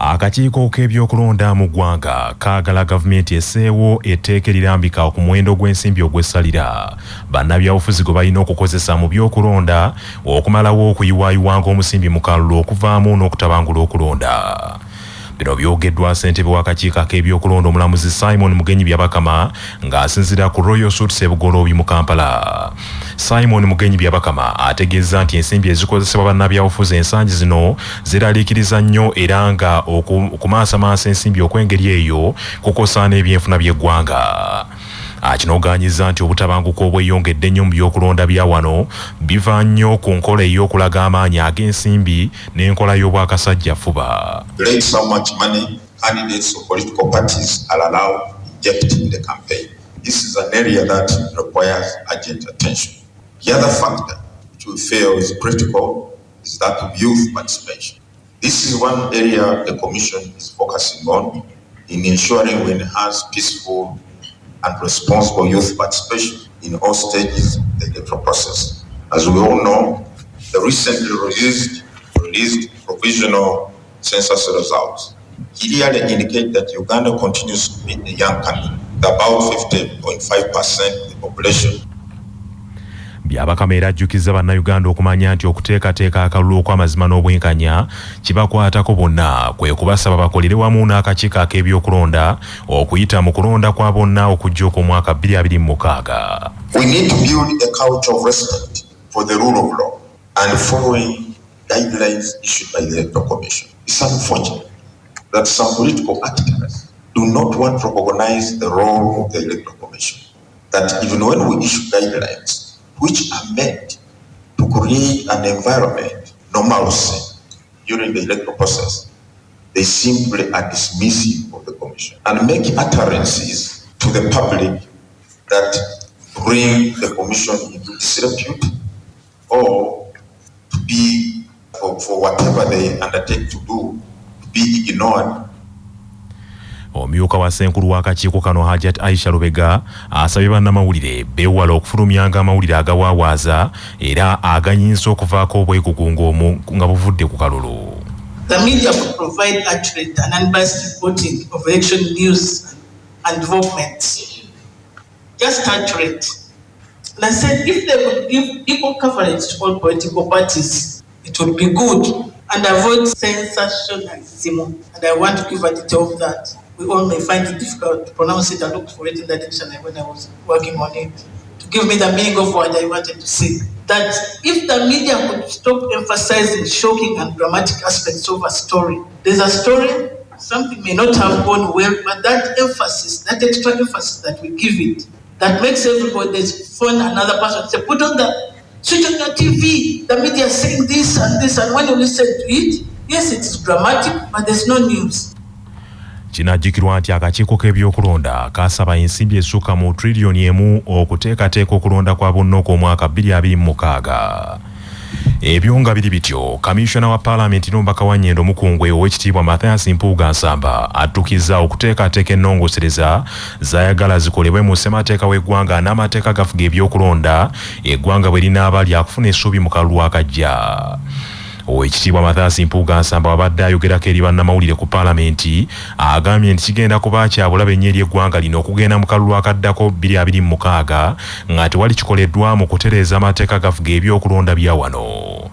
Akakiiko k'ebyokulonda mu ggwanga kaagala gavumenti esseewo etteeka erirambika ku muwendo gw'ensimbi ogw'essalira bannabyabufuzi gwe balina okukozesa mu byokulonda okumalawo okuyiwaayiwanga omusimbi mu Kalulu okuvaamu n'okutabangula okulonda. Bino byogeddwa ssentebe w'akakiiko ak'ebyokulonda omulamuzi Simon Mugenyi Byabakama ng'asinziira ku Royal Suit Sebugoloobi mu Kampala. Simon Mugenyi Byabakama ategeeza nti ensimbi ezikozesebwa bannabyabufuzi ensangi zino ziraliikiriza nnyo era nga okumaasamasa ensimbi okw'engeri eyo kukosa n'ebyenfuna by'eggwanga. Akinoganyiza nti obutabanguko obweyongedde ennyo mu byokulonda bya wano biva nnyo ku nkola ey'okulaga amaanyi ag'ensimbi n'enkola y'obwakasajja fuba. So much money candidates or political parties are allowed to inject in the campaign. This is an area that requires urgent attention. The other factor which we feel is critical is that of youth participation. This is one area the Commission is focusing on in ensuring we enhance peaceful and responsible youth participation in all stages of the electoral process. As we all know, the recently released provisional census results clearly indicate that Uganda continues to be a young country, about 50.5% of the population. Byabakama era ajjukiza bannayuganda okumanya nti okuteekateeka akalulu okw'amazima n'obwenkanya kibakwatako bonna kwe kubasaba bakolere wamu n'akakiiko ak'ebyokulonda okuyita mu kulonda kwa bonna okujja okw'omwaka 2026. We need to build a culture of respect for the rule of law and following guidelines issued by the Electoral Commission. It's unfortunate that some political actors do not want to recognize the role of the Electoral Commission. That even when we issue guidelines which are meant to create an environment normalcy during the electoral process, they simply are dismissive of the Commission and make utterances to the public that bring the Commission into disrepute or to be, for whatever they undertake to do, to be ignored. Omyuka wa Ssenkulu w'akakiiko kano Hajat Aisha Lubega asabye bannamawulire beewala okufulumyanga amawulire agawaawaza era aganyinza okuvaako obwegugungo nga buvudde ku kalulu. The media could provide accurate and unbiased reporting of election news and developments. Just accurate. And I said if they could give equal coverage to all political parties, it would be good and avoid sensationalism. And I want to give a detail of that. We all may find it difficult to pronounce it. I looked for it in the dictionary when I was working on it to give me the meaning of what I wanted to say. That if the media could stop emphasizing shocking and dramatic aspects of a story, there's a story, something may not have gone well, but that emphasis, that extra emphasis that we give it, that makes everybody phone another person, say, put on the, switch on the TV, the media is saying this, and when you listen to it, yes, it's dramatic, but there's no news. Kinajjukirwa nti akakiiko k'ebyokulonda kasaba ensimbi esukka mu triliyoni emu okuteekateeka okulonda kwa bonna okw'omwaka 2026. Ebyo nga biri bityo, Kamishona wa Paalamenti n'omubaka wa Nnyendo Mukungwe Oweekitiibwa Mathias Mpuuga Nsamba attukiza okuteekateeka ennongoosereza z'ayagala zikolebwe mu ssemateeka w'eggwanga n'amateeka gafuga ebyokulonda eggwanga bwe linaaba lyakufuna essuubi mu kalulu akajja. Oweekitiibwa Mathias Mpuuga Nsamba wabadde ayogerako eri bannamawulire ku Paalamenti agambye nti kigenda kuba kyabulabe nnyo eri eggwanga lino okugenda mu kalulu akaddako 2026 nga tewali kikoleddwa mu kutereeza amateeka gafuga ebyokulonda bya wano.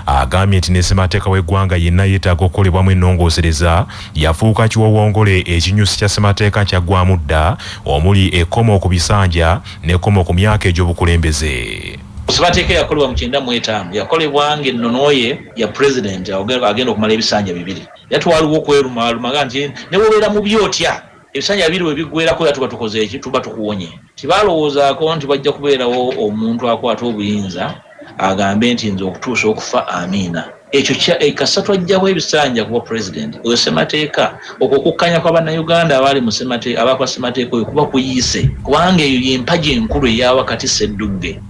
Agambye nti ne ssemateeka w'eggwanga yenna yeetaaga okukolebwamu ennongoosereza yafuuka kiwowongole ekinyusi kya ssemateeka kyaggwamu dda omuli ekkomo ku bisanja n'ekkomo ku myaka egy'obukulembeze. Ssemateeka yakolebwa mu 1995 yakolebwa ng'ennonoye ya president agenda okumala ebisanja 2. Yatwaliwo okwerumaaluma nti ne wobeera mu byotya ebisanja 2 bwe biggweerako yatuba tukoze eki tuba tukuwonye. Tibalowoozaako nti bajja kubeerawo omuntu akwata obuyinza agambe nti nze okutuusa okufa amiina. Ekyo kasatu ajjawo ebisanja kuba president. Oyo ssemateeka okukukkanya kw'Abannayuganda abaali mu ssemateeka abakwa ssemateeka oyo kuba kuyiise kubanga eyo y'empagi enkulu eya wakati Sseddugge.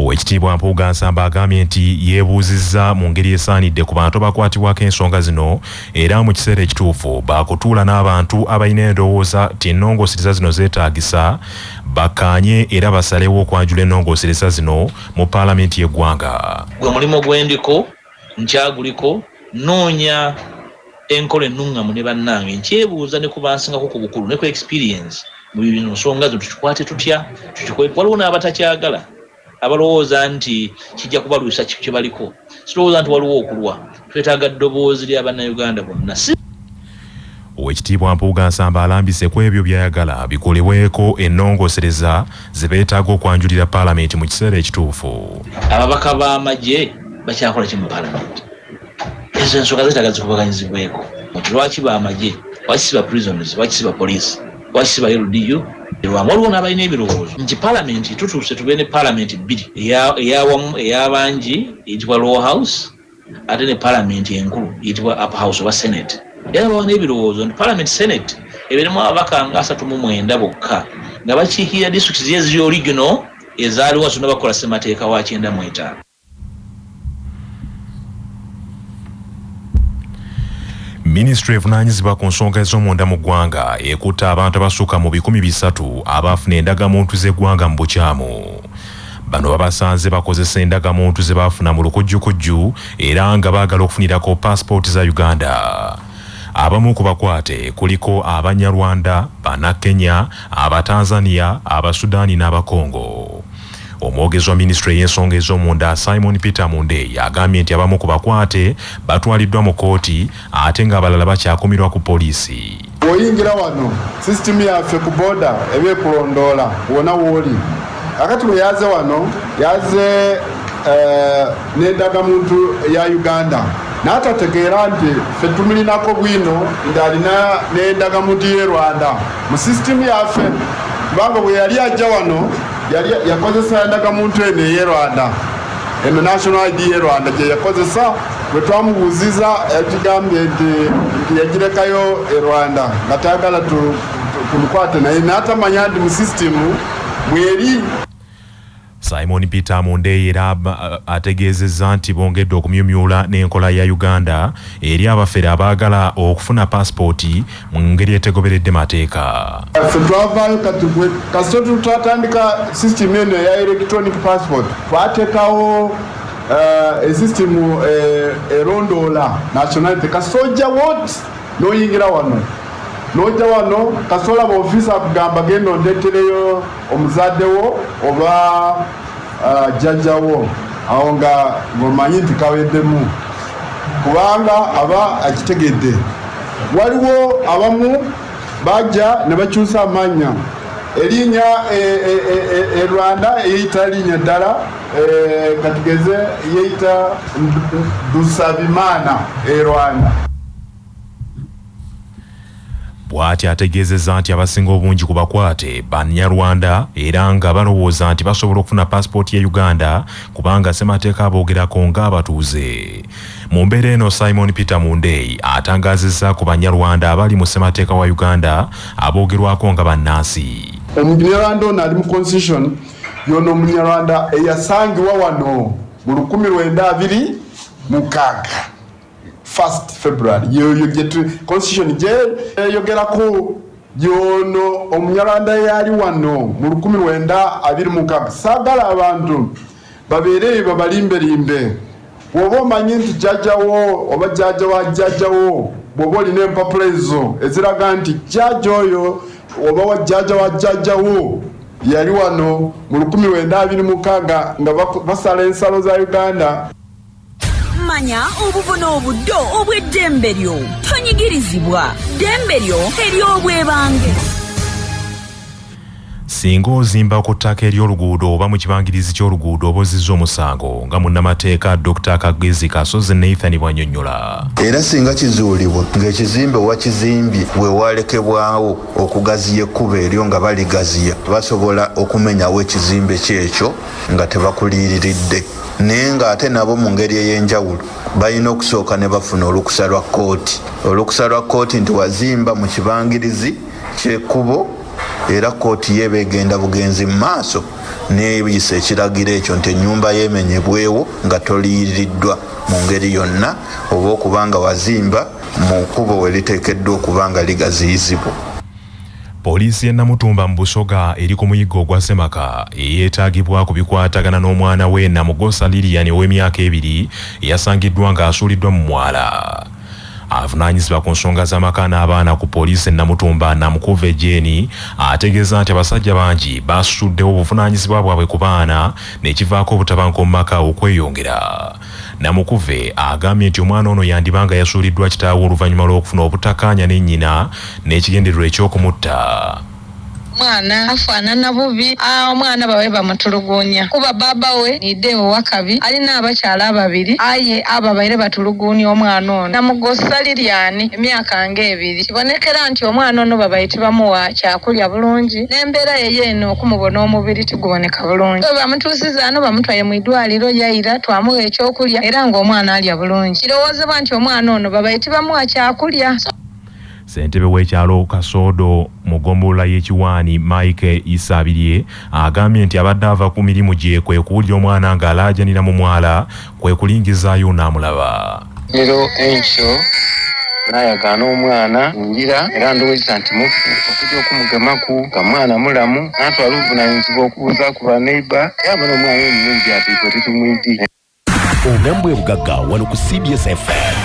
Oweekitiibwa Mpuuga Nsamba agambye nti yeebuuzizza mu ngeri esaanidde ku bantu bakwatibwako ensonga zino era mu kiseera ekituufu baakutuula n'abantu abalina endowooza ti ennongoosereza zino zeetaagisa bakkaanye era basalewo okwanjula ennongoosereza zino mu Paalamenti y'eggwanga. Gwe mulimo gwendiko nkyaguliko noonya enkola ennungamu ne bannange nkyebuuza ne kubansingako ku bukulu ne ku experience mu bino nsonga zo tukikwate tutya waliwo n'abatakyagala abalowooza nti kijja kubalwisa kye baliko sirowooza nti waliwo okulwa twetaaga ddoboozi lya bannayuganda bonna. Oweekitiibwa Mpuuga Nsamba alambise ku ebyo by'ayagala bikolebweko ennongosereza ze beetaaga okwanjulira paalamenti mu kiseera ekituufu. Ababaka b'amagye bakyakola ki mu paalamenti? Ezo ensonga zeetaaga zikubaganyizibweko. Lwaki b'amagye? Lwaki si ba prisoners? Lwaki si ba poliisi? Lwaki si ba LDU? Waliwo n'abalina ebirowoozo nti paalamenti tutuuse tube ne paalamenti bbiri eyawamu ey'abangi eyitibwa lower house ate ne paalamenti enkulu eyitibwa upper house oba senate. Era bawana ebirowoozo nti paalamenti senate ebirimu ababaka nga 39 bokka nga bakiikirira disitulikiti eziri original ezaaliwo zonna bakola ssemateeka wa 95. Ministry evunaanyizibwa ku nsonga ez'omunda mu ggwanga ekutta abantu abasukka mu 300 abaafuna endagamuntu z'eggwanga mu bukyamu. Bano babasanze bakozesa endagamuntu ze baafuna mu lukujjukujju era nga baagala okufunirako passport za Uganda. Abamu ku bakwate kuliko Abanyarwanda, Bannakenya, Abatanzania, Abasudaani n'Abakongo. Omwogezi wa Ministry y'ensonga ez'omunda Simon Peter Munde agambye nti abamu ku bakwate batwaliddwa mu kooti ate ng'abalala bakyakumirwa ku poliisi. Oyingira wano system yaffe ku border ebe kulondoola wona wooli. Akati we yaze wano yaze n'endagamuntu ya Uganda. N'atategeera nti ffe tumirinako bwino ndalina n'endagamuntu y'e Rwanda mu system yaffe kubanga bwe yali ajja wano yakozesa endagamuntu eno ey'e Rwanda eno national ID y'e Rwanda gye yakozesa bwe twamubuuziza yatugambye nti yagirekayo e Rwanda nga tayagala tumukwate naye n'atamanya nti mu system mweri. Simon Peter Munde era ategeezezza nti bongedde okumyumyula n'enkola ya Uganda eri abafere abaagala okufuna paspooti mu ngeri etegoberedde mateeka. Ffe twavaayo kasito twatandika system eno eya electronic passport twateekawo esystem erondoola nationality kasojja wot n'oyingira wano n'ojja wano kasola ba officer akugamba genda ondeetereyo omuzaddewo oba jjajjawo awo nga ng'omanyi nti kaweddemu kubanga aba akitegedde. Waliwo abamu bajja ne bakyusa amannya erinnya e Rwanda eyita linnya ddala katugeze yeyita Dusabimana e Rwanda. Bw'ati ategeezezza nti abasinga obungi ku bakwate Bannayarwanda era nga balowooza nti basobola okufuna passport ya Uganda kubanga ssemateeka aboogerako ng'abatuuze. Mu mbeera eno Simon Peter Munde atangaazizza ku Bannayarwanda abali mu ssemateeka wa Uganda aboogerwako nga bannansi. Omunyarwanda ono ali mu constitution yono Omunyarwanda eyasangibwa wano mu 1926 1st February yoyo getu constitution je yogerako yono Omunyarwanda yali wano mu 1926. Sagala abantu babeere babalimbelimbe woba omanyi nti jjajjawo oba jjajja wa jjajjawo bw'oba olina empapula ezo eziraga nti jjajja oyo oba wa jjajja wa jjajjawo yali wano mu 1926 nga basala ensalo za Uganda. Manya obuvuna obuddo obw'eddembe lyo tonyigirizibwa ddembe lyo ery'obwebange. Singa ozimba ku ttaka ery'oluguudo oba mu kibangirizi ky'oluguudo obozizza omusango nga munnamateeka Dr. Kagezi Kasozi Nathan bw'annyonnyola. Era singa kizuulibwa ng'ekizimbe wakizimbye we walekebwawo okugaziya ekkubo eryo nga baligaziya basobola okumenyawo ekizimbe kyekyo nga tebakuliiriridde. Naye ng'ate nabo mu ngeri ey'enjawulo balina okusooka ne bafuna olukusa lwa kkooti. Olukusa lwa kkooti nti wazimba mu kibangirizi ky'ekkubo era kkooti ye begenda bugenzi mu maaso n'ebiisa ekiragiro ekyo nti ennyumba yeemenyebwewo nga toliiriddwa mu ngeri yonna oba okubanga wazimba mu kkubo we liteekeddwa okuba nga ligaziyizibwa. Poliisi y'e Namutumba mu Busoga eri ku muyiggo ogwa Semaka eyeetaagibwa ku bikwatagana n'omwana we Namugosa Lilian ow'emyaka 2 eyasangiddwa ng'asuuliddwa mu mwala. avunaanyizibwa ku nsonga z'amaka n'abaana ku poliisi Namutumba Namukuve Jeni ategeeza nti abasajja bangi basutuddewo obuvunaanyizibwa bwabwe ku baana n'ekivaako obutabanguko mu maka okweyongera. Namukuve agambye nti omwana ono yandibanga yasuuliddwa kitaawe oluvannyuma lw'okufuna obutakkaanya ne nnyina n'ekigendererwa eky'okumutta. Mwana afaanana bubi omwana bawe bamutulugunya kuba baba we nidewo wakabi alina abakyala ababiri aye ababaire batulugunya omwana ono namugosa liryani emyaka ng'ebiri kibonekera nti omwana ono babaiti bamuwa kyakulya bulungi n'embeera ye eno okumubona omubiri tiguboneka bulungi bamutuusiza ano bamutwaye mu idwaliro yayira twamuwa ekyokulya era ng'omwana alya bulungi kirowoozebwa nti omwana ono babaiti bamuwa kyakulya. Ssentebe w'ekyalo Kasodo mu ggombolola y'Ekiwaani Mike Isabirye agambye nti abadde ava ku mirimu gye kwe kuwulira omwana ng'alaajanira mu mwala kwe kulingizaayo n'amulaba. Lero enkyo n'ayagaana omwana njira era ndowooza nti mufu okujja okumugemaku nga mwana mulamu n'atwala obuvunaanyizibwa okubuuza ku baneiba yaba n'omwana omulungi ati gwe tetumwidi. Obulamu bugagga wano ku CBS FM.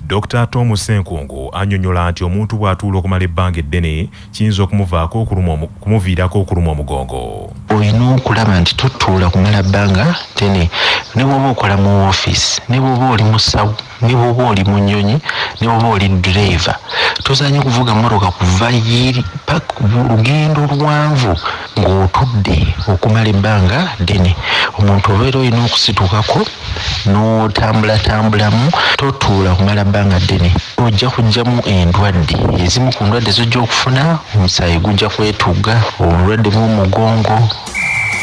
Dr. Tom Senkungu annyonnyola nti omuntu bw'atuula okumala ebbanga eddene kiyinza kumuviirako okuluma omugongo. Olina okulaba nti totuula kumala bbanga ddene ne bw'oba okola mu woofiisi ne bw'oba oli musawo ne bw'oba oli mu nnyonyi ne bw'oba oli driver tozanye kuvuga mmotoka kuva yiri paka olugendo luwanvu ng'otudde okumala ebbanga ddene. Omuntu obeera olina okusituukako n'otambulatambulamu totuula kumala bbanga ddene ojja kujjamu endwadde ezimu ku ndwadde zojja okufuna omusaayi gujja kwetuga obulwadde bw'omugongo.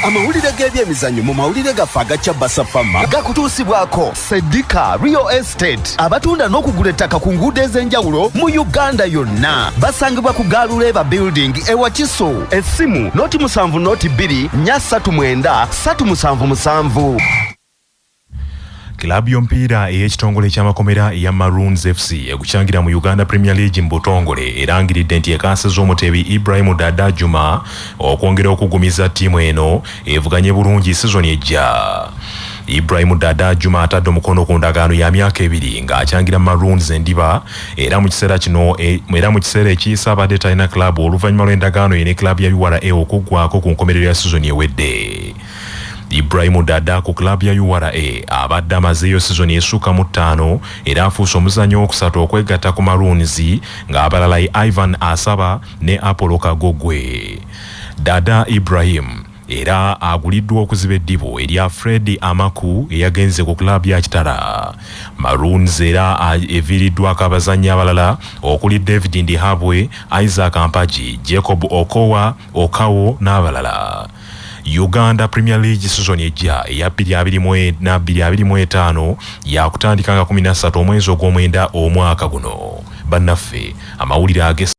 Amawulire g'ebyemizannyo mu mawulire gaffe agakya Basafama gakutuusibwako Sedika Real Estate abatunda n'okugula ettaka ku nguudo ez'enjawulo mu Uganda yonna. Basangibwa ku Galuleba Building ewa Kiso. Essimu noti 7 noti 2 339 377. Kilabu y'omupiira ey'ekitongole ky'amakomera eya Maroons FC ekukyangira mu Uganda Premier League mu butongole erangiridde nti ekansezza omutebi Ibrahim Dada Juma okwongera okugumiza ttiimu eno evuganye bulungi sizoni ejja. Ibrahim Dada Juma atadde omukono ku ndagaano ya myaka 2 ng'akyangira Maroons endiba era mu kiseera ekiyisa abadde talina kilabu oluvannyuma lw'endagaano ye ne kilabu ya URA okuggwako ku nkomerero ya sizoni ewedde. Ibrahim Dada ku kilabu ya URA abadde amazeeyo sizoni esukka mu 5 era afuuse omuzannyo owokusatu okwegatta ku Maroons ng'abalala Ivan Asaba ne Apollo Kagogwe. Dada Ibrahim era aguliddwa okuziba eddibo erya Fred Amaku eyagenze ku kilabu ya Kitara. Maroons era eviiriddwako abazannyi abalala okuli David Ndihabwe, Isaac Ampaji, Jacob Okawo n'abalala. Uganda Premier League season ejja eya 2024-2025 yakutandika nga 13 omwezi ogw'omwenda omwaka guno. Bannaffe amawulire agesa